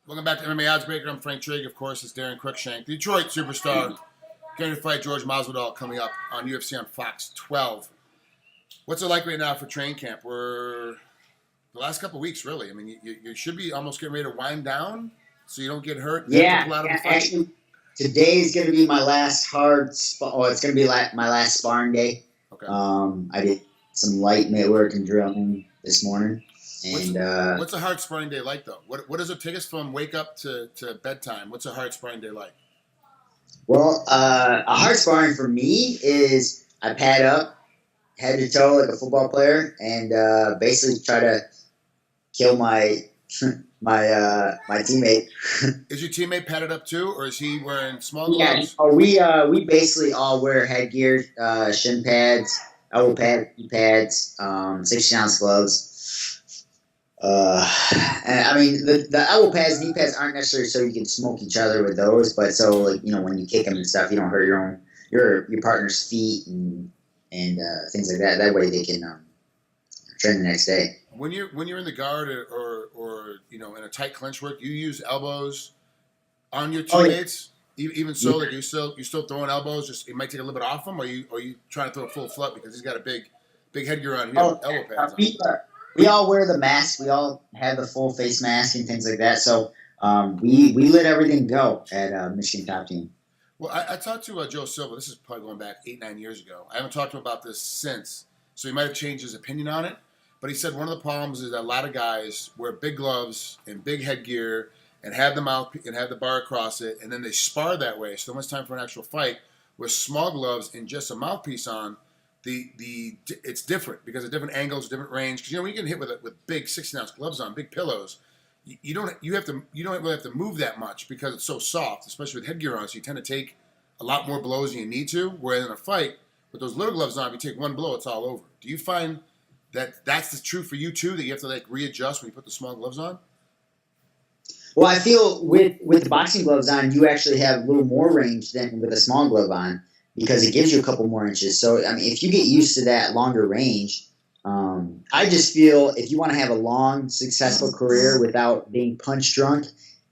Welcome back to MMA Oddsbreaker. I'm Frank Trigg. Of course, it's Daron Cruickshank, the Detroit superstar, getting to fight Jorge Masvidal coming up on UFC on Fox 12. What's it like right now for training camp? We're the last couple of weeks, really. I mean, you should be almost getting ready to wind down so you don't get hurt. Yeah, Pull out of yeah. the fight. Actually, today is going to be my last it's going to be my last sparring day. Okay. I did some light mat work and drilling this morning. And what's a hard sparring day like, though? What does it take us from wake up to bedtime? What's a hard sparring day like? Well, a hard sparring for me is I pad up head to toe like a football player and basically try to kill my my teammate. Is your teammate padded up too, or is he wearing small gloves? Yeah, we basically all wear headgear, shin pads, elbow pads, 16-ounce gloves. And I mean the elbow pads, knee pads aren't necessary so you can smoke each other with those, but so like when you kick them and stuff, you don't hurt your partner's feet and things like that. That way they can train the next day. When you're in the guard or in a tight clinch work, you use elbows on your teammates. Oh, yeah. Even so, like you're still throwing elbows. Just it might take a little bit off him, or you trying to throw a full flip because he's got a big headgear on. Elbow pads on. We all wear the mask. We all have the full face mask and things like that. So we let everything go at Michigan Top Team. Well, I talked to Joe Silva. This is probably going back 8-9 years ago. I haven't talked to him about this since, so he might have changed his opinion on it. But he said one of the problems is that a lot of guys wear big gloves and big headgear and have the mouth and have the bar across it, and then they spar that way. So when it's time for an actual fight with small gloves and just a mouthpiece on, it's different because of different angles, different range. Because when you get hit with big 16-ounce gloves on, big pillows, you don't really have to move that much because it's so soft, especially with headgear on. So you tend to take a lot more blows than you need to. Whereas in a fight with those little gloves on, if you take one blow, it's all over. Do you find that's the truth for you too? That you have to readjust when you put the small gloves on? Well, I feel with the boxing gloves on, you actually have a little more range than with a small glove on, because it gives you a couple more inches. So, I mean, if you get used to that longer range, I just feel if you want to have a long, successful career without being punch drunk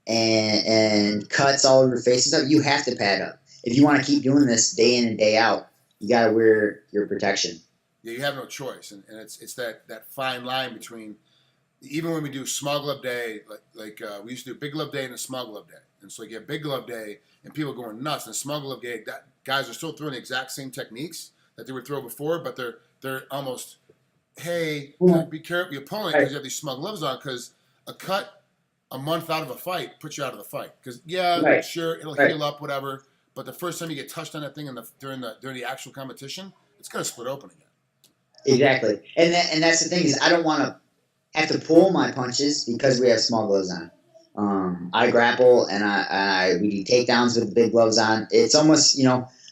and cuts all over your face and stuff, you have to pad up. If you want to keep doing this day in and day out, you got to wear your protection. Yeah, you have no choice. And it's that fine line between, even when we do small glove day, like we used to do big glove day and a small glove day. And so you get big glove day and people are going nuts. And small glove day, guys are still throwing the exact same techniques that they would throw before, but they're almost, hey, be careful your opponent because you have these small gloves on, because a cut a month out of a fight puts you out of the fight. Because sure, it'll heal up, whatever, but the first time you get touched on that thing during the actual competition, it's going to split open again. Exactly, and that's the thing is I don't want to have to pull my punches because we have small gloves on. I grapple and we do takedowns with the big gloves on. It's almost,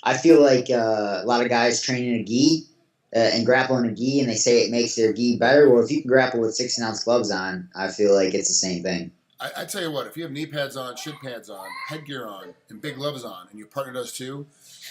I feel like a lot of guys train in a gi and grapple in a gi, and they say it makes their gi better. Well, if you can grapple with 16-ounce gloves on, I feel like it's the same thing. I tell you what, if you have knee pads on, shin pads on, headgear on, and big gloves on, and your partner does too,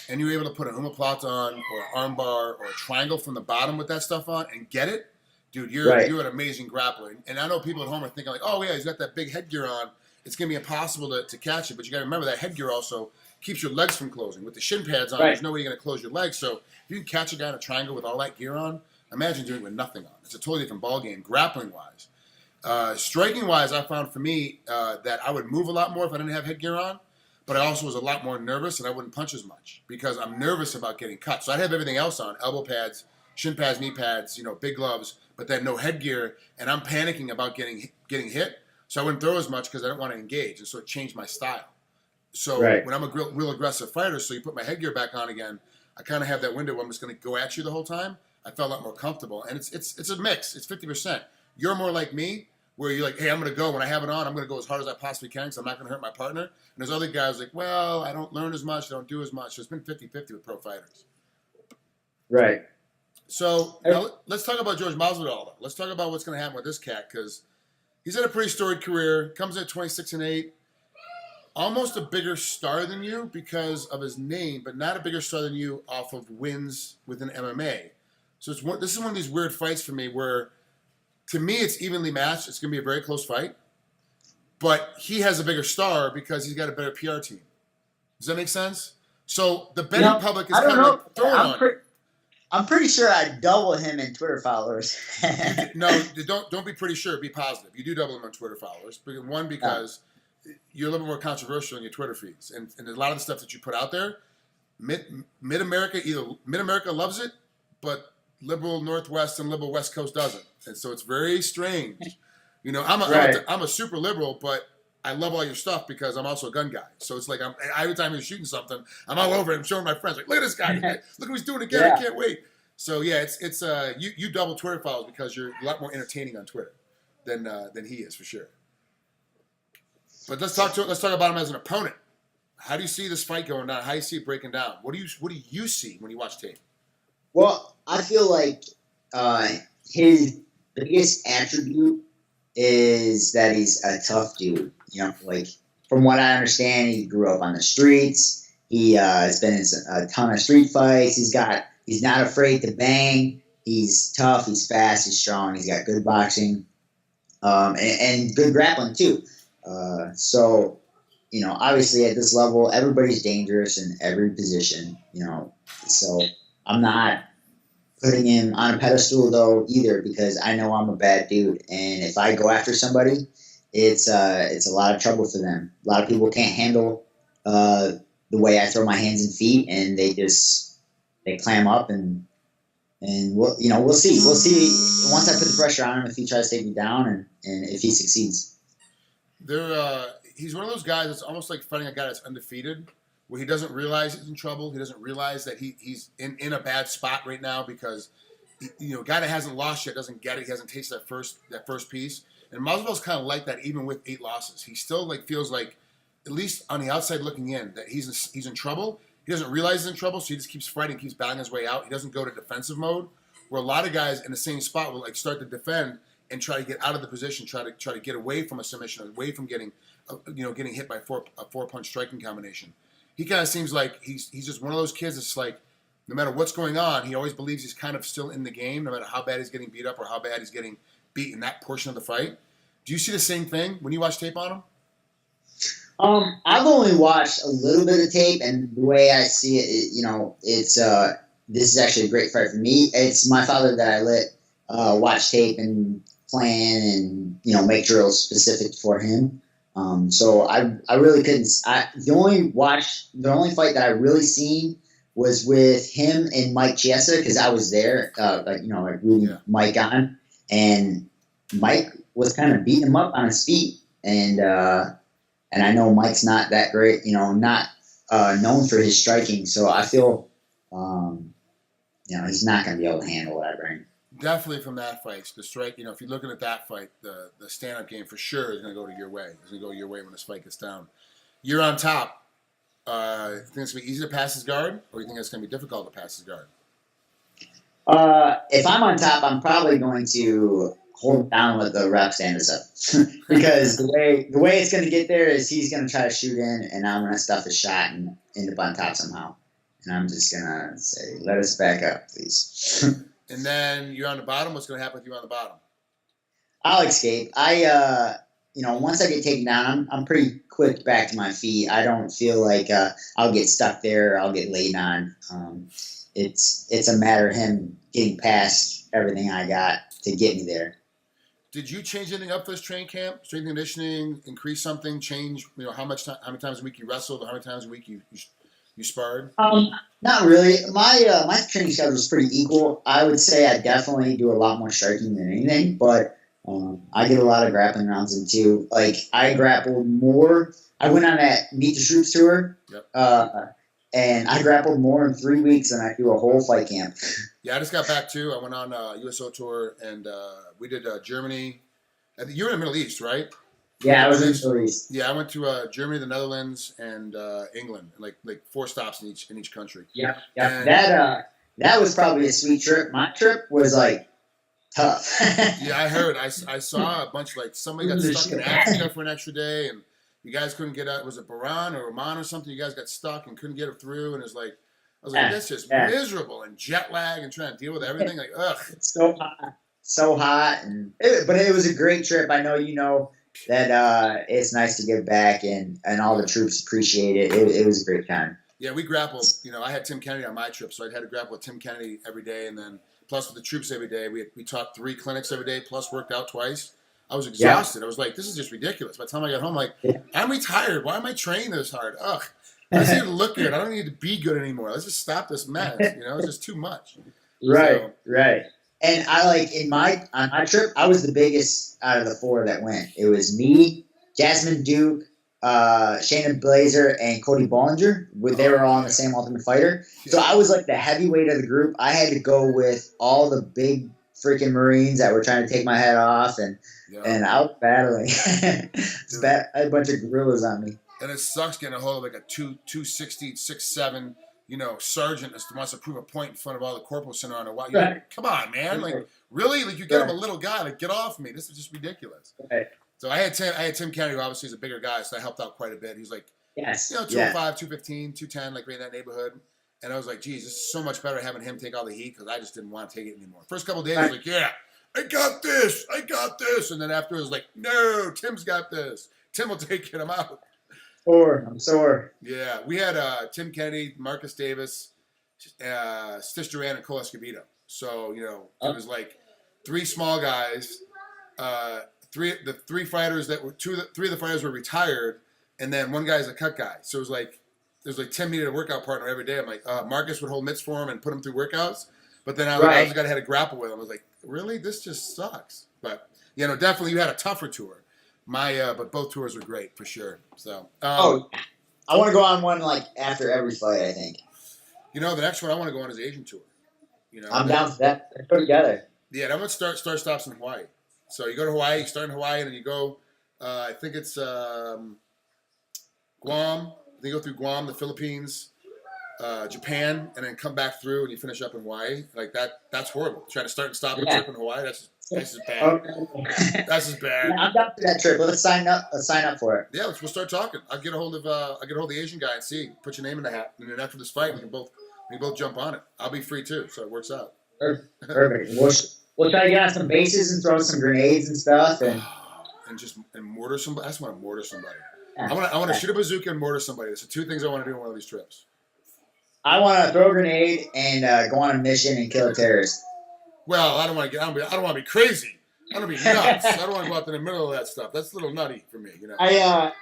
and you're able to put an omoplata on or an armbar or a triangle from the bottom with that stuff on and get it, dude, you're an amazing grappler. And I know people at home are thinking like, oh yeah, he's got that big headgear on. It's going to be impossible to catch it. But you got to remember that headgear also keeps your legs from closing. With the shin pads on, there's no way you're going to close your legs. So if you can catch a guy in a triangle with all that gear on, imagine doing it with nothing on. It's a totally different ball game, grappling-wise. Striking-wise, I found for me that I would move a lot more if I didn't have headgear on. But I also was a lot more nervous, and I wouldn't punch as much because I'm nervous about getting cut. So I'd have everything else on, elbow pads, shin pads, knee pads, big gloves, but then no headgear, and I'm panicking about getting hit. So I wouldn't throw as much because I don't want to engage, and so it changed my style. So when I'm a real aggressive fighter, so you put my headgear back on again, I kind of have that window where I'm just going to go at you the whole time. I felt a lot more comfortable, and it's a mix. It's 50%. You're more like me, where you're like, hey, I'm going to go. When I have it on, I'm going to go as hard as I possibly can because I'm not going to hurt my partner. And there's other guys like, well, I don't learn as much, I don't do as much. So it's been 50-50 with pro fighters. Right. So now let's talk about Jorge Masvidal. Let's talk about what's going to happen with this cat, because he's had a pretty storied career. Comes in at 26-8. Almost a bigger star than you because of his name, but not a bigger star than you off of wins within MMA. So this is one of these weird fights for me where, to me, it's evenly matched. It's going to be a very close fight. but he has a bigger star because he's got a better PR team. Does that make sense? So the betting public is I don't kind of know. like throwing on. I'm pretty sure I'd double him in Twitter followers. No, don't be pretty sure. Be positive. You do double him on Twitter followers. One, because you're a little bit more controversial in your Twitter feeds, and a lot of the stuff that you put out there, mid America loves it, but liberal Northwest and liberal West Coast doesn't, and so it's very strange. You know, I'm a super liberal, but I love all your stuff because I'm also a gun guy. So it's like every time you're shooting something, I'm all over it. I'm showing my friends, like, look at this guy. Look what he's doing again. I can't wait. So yeah, it's you double Twitter followers because you're a lot more entertaining on Twitter than he is for sure. But let's talk about him as an opponent. How do you see this fight going down? How do you see it breaking down? What do you see when you watch tape? Well, I feel like his biggest attribute is that he's a tough dude. You know, like from what I understand, he grew up on the streets. He has been in a ton of street fights. He's not afraid to bang. He's tough. He's fast. He's strong. He's got good boxing, and good grappling too. So, you know, obviously at this level, everybody's dangerous in every position. You know, so I'm not putting him on a pedestal though either, because I know I'm a bad dude, and if I go after somebody, it's a lot of trouble for them. A lot of people can't handle the way I throw my hands and feet, and they clam up, and we'll see. We'll see once I put the pressure on him if he tries to take me down, and if he succeeds. He's one of those guys that's almost like fighting a guy that's undefeated, where he doesn't realize he's in trouble. He doesn't realize that he's in a bad spot right now because, a guy that hasn't lost yet doesn't get it. He hasn't tasted that first piece. And Masvidal's kind of like that even with 8 losses. He still feels like, at least on the outside looking in, that he's in trouble. He doesn't realize he's in trouble, so he just keeps fighting, keeps battling his way out. He doesn't go to defensive mode, where a lot of guys in the same spot will start to defend and try to get out of the position, try to get away from a submission, away from getting hit by a 4-punch striking combination. He kind of seems like he's just one of those kids that's like, no matter what's going on, he always believes he's kind of still in the game, no matter how bad he's getting beat up or how bad he's getting beat in that portion of the fight. Do you see the same thing when you watch tape on him? I've only watched a little bit of tape, and the way I see it, it's this is actually a great fight for me. It's my father that I let watch tape and plan and make drills specific for him. So I really couldn't. The only fight that I really seen was with him and Mike Chiesa, because I was there, rooting Mike on, and Mike was kind of beating him up on his feet, and I know Mike's not that great, not known for his striking, so I feel, he's not going to be able to handle what I bring. Definitely from that fight, the strike. If you're looking at that fight, the stand-up game for sure is going to go your way. It's going to go your way when this fight gets down. You're on top. You think it's going to be easy to pass his guard, or you think it's going to be difficult to pass his guard? If I'm on top, I'm probably going to hold it down with the ref stand us up, because the way it's going to get there is he's going to try to shoot in, and I'm going to stuff his shot and end up on top somehow. And I'm just going to say, let us back up, please. And then you're on the bottom. What's going to happen with you on the bottom? I'll escape. Once I get taken down, I'm pretty quick back to my feet. I don't feel like I'll get stuck there or I'll get laid on. It's a matter of him getting past everything I got to get me there. Did you change anything up for this training camp? Strength and conditioning, increase something, change? How many times a week you wrestled, or how many times a week you sparred? Not really. My training schedule is pretty equal. I would say I definitely do a lot more striking than anything, but I get a lot of grappling rounds in too. Like, I grappled more. I went on that Meet the Troops tour, and I grappled more in 3 weeks than I do a whole fight camp. Yeah, I just got back too. I went on a USO tour, and we did Germany. You were in the Middle East, right? Yeah, I was in the Middle East. Yeah, I went to Germany, the Netherlands, and England, like 4 stops in each country. Yeah. That was probably a sweet trip. My trip was tough. Yeah, I heard. I saw a bunch, somebody got stuck in Africa for an extra day, and you guys couldn't get out. Was it Bahrain or Oman or something? You guys got stuck and couldn't get it through, and it was I was like, that's just miserable, and jet lag and trying to deal with everything. Ugh. It's so hot, but it was a great trip. I know that it's nice to give back, and all the troops appreciate it. It was a great time. Yeah, we grappled. I had Tim Kennedy on my trip, so I had to grapple with Tim Kennedy every day, and then plus with the troops every day. We taught 3 clinics every day, plus worked out twice. I was exhausted. I was like, this is just ridiculous. By the time I got home, like, I'm retired. Why am I training this hard? Ugh. I just need to look good. I don't need to be good anymore. Let's just stop this mess. It's just too much. Right. And I on my trip, I was the biggest out of the 4 that went. It was me, Jasmine Duke, Shayna Blazer, and Cody Bollinger. They were all on the same Ultimate Fighter. So I was like the heavyweight of the group. I had to go with all the big freaking Marines that were trying to take my head off, and I was battling. I had a bunch of gorillas on me. And it sucks getting a hold of like a 260, 6'7", sergeant that wants to prove a point in front of all the corporals sitting around a while. Like, come on, man. Like, really? Like, you get him a little guy. Like, get off me. This is just ridiculous. Right. So I had Tim Kennedy, who obviously is a bigger guy, so I helped out quite a bit. He was like, 205, 215, 210, like right in that neighborhood. And I was like, geez, this is so much better having him take all the heat because I just didn't want to take it anymore. First couple of days, I was like, yeah, I got this. And then after, it was like, no, Tim's got this. Tim will take it. I'm out. I'm sore. Yeah, we had Tim Kennedy, Marcus Davis, Stitch Duran, and Cole Escobedo. So, it was like 3 small guys. Three of the fighters were retired, and then 1 guy's a cut guy. So it was like Tim needed a workout partner every day. I'm like, Marcus would hold mitts for him and put him through workouts. But then I was the guy that had to grapple with him. I was like, really? This just sucks. But, definitely you had a tougher tour. But both tours were great for sure. So, I want to go on one like after every fight. I think. The next one I want to go on is the Asian tour. I'm down for that. Let's put together. Yeah, that one start stops in Hawaii. So you go to Hawaii, you start in Hawaii, and then you go. I think it's Guam. Then you go through Guam, the Philippines, Japan, and then come back through, and you finish up in Hawaii. Like that. That's horrible. Trying to start and stop a trip in Hawaii. That's just bad. That's just bad. I'm down for that trip. Let's sign up. For it. Yeah, we'll start talking. I'll get a hold of the Asian guy and see. Put your name in the hat, and then after this fight, we can both jump on it. I'll be free too, so it works out. Perfect. We'll try to get on some bases and throw some grenades and stuff, and mortar somebody. I just want to mortar somebody. I want to shoot a bazooka and mortar somebody. That's the 2 things I want to do on one of these trips. I want to throw a grenade and go on a mission and kill a terrorist. Well, I don't want to be crazy. I don't want to be nuts. I don't want to go out in the middle of that stuff. That's a little nutty for me,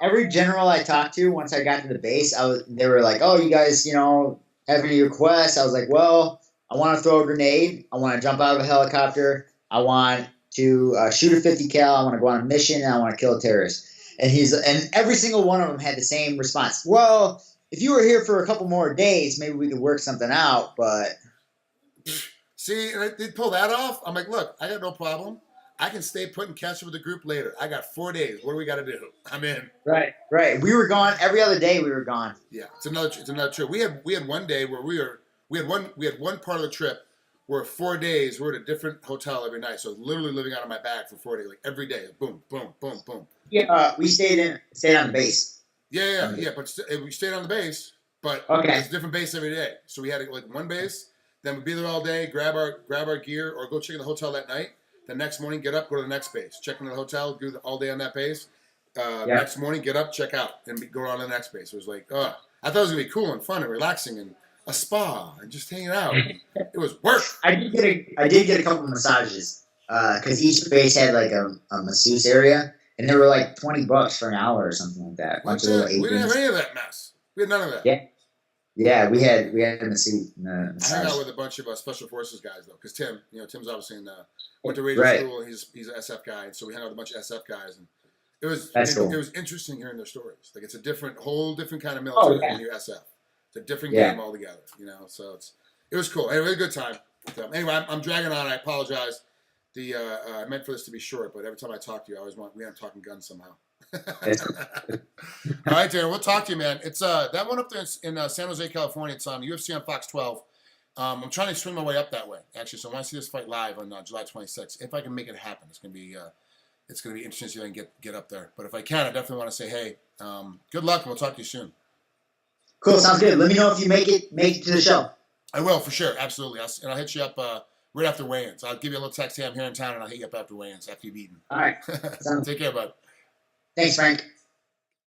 Every general I talked to, once I got to the base, they were like, "Oh, you guys, have any requests?" I was like, "Well, I want to throw a grenade. I want to jump out of a helicopter. I want to shoot a 50 cal. I want to go on a mission, and I want to kill a terrorist." And every single one of them had the same response. Well, if you were here for a couple more days, maybe we could work something out. But see, and they pull that off. I'm like, look, I got no problem. I can stay put and catch up with the group later. I got 4 days. What do we got to do? I'm in. Right. We were gone every other day. We were gone. Yeah, it's another trip. We had one day where we had one part of the trip where 4 days we're at a different hotel every night. So literally living out of my bag for 4 days, like every day. Boom, boom, boom, boom. Yeah, we stayed on the base. Yeah. But we stayed on the base, but it's a different base every day. So we had like one base, then we'd be there all day, grab our gear, or go check in the hotel that night. The next morning, get up, go to the next base, check into the hotel, do all day on that base. Next morning, get up, check out, and go on to the next base. It was like, I thought it was gonna be cool and fun and relaxing and a spa and just hanging out. It was work. I did get a couple of massages because each base had like a masseuse area, and they were like $20 for an hour or something like that. We didn't have any of that mess. We had none of that. Yeah, we had a massage. I hung out with a bunch of special forces guys though, because Tim's obviously went to radio school. He's an SF guy, and so we hung out with a bunch of SF guys, and it was interesting hearing their stories. Like it's a whole different kind of military than your SF. It's a different game altogether, So it was cool. Anyway, a good time. So, anyway, I'm dragging on. I apologize. I meant for this to be short, but every time I talk to you, we end up talking guns somehow. All right, Darren, we'll talk to you, man. It's that one up there in San Jose, California. It's on UFC on Fox 12. I'm trying to swing my way up that way, actually. So I want to see this fight live on July 26th. If I can make it happen, it's gonna be interesting to see if I can get up there. But if I can, I definitely want to say, hey, good luck, and we'll talk to you soon. Cool, sounds good. Let me know if you make it to the show. I will, for sure, absolutely. I'll hit you up right after weigh-ins. I'll give you a little text. Hey, I'm here in town, and I'll hit you up after weigh-ins after you've eaten. All right. Take care, bud. Thanks, Frank.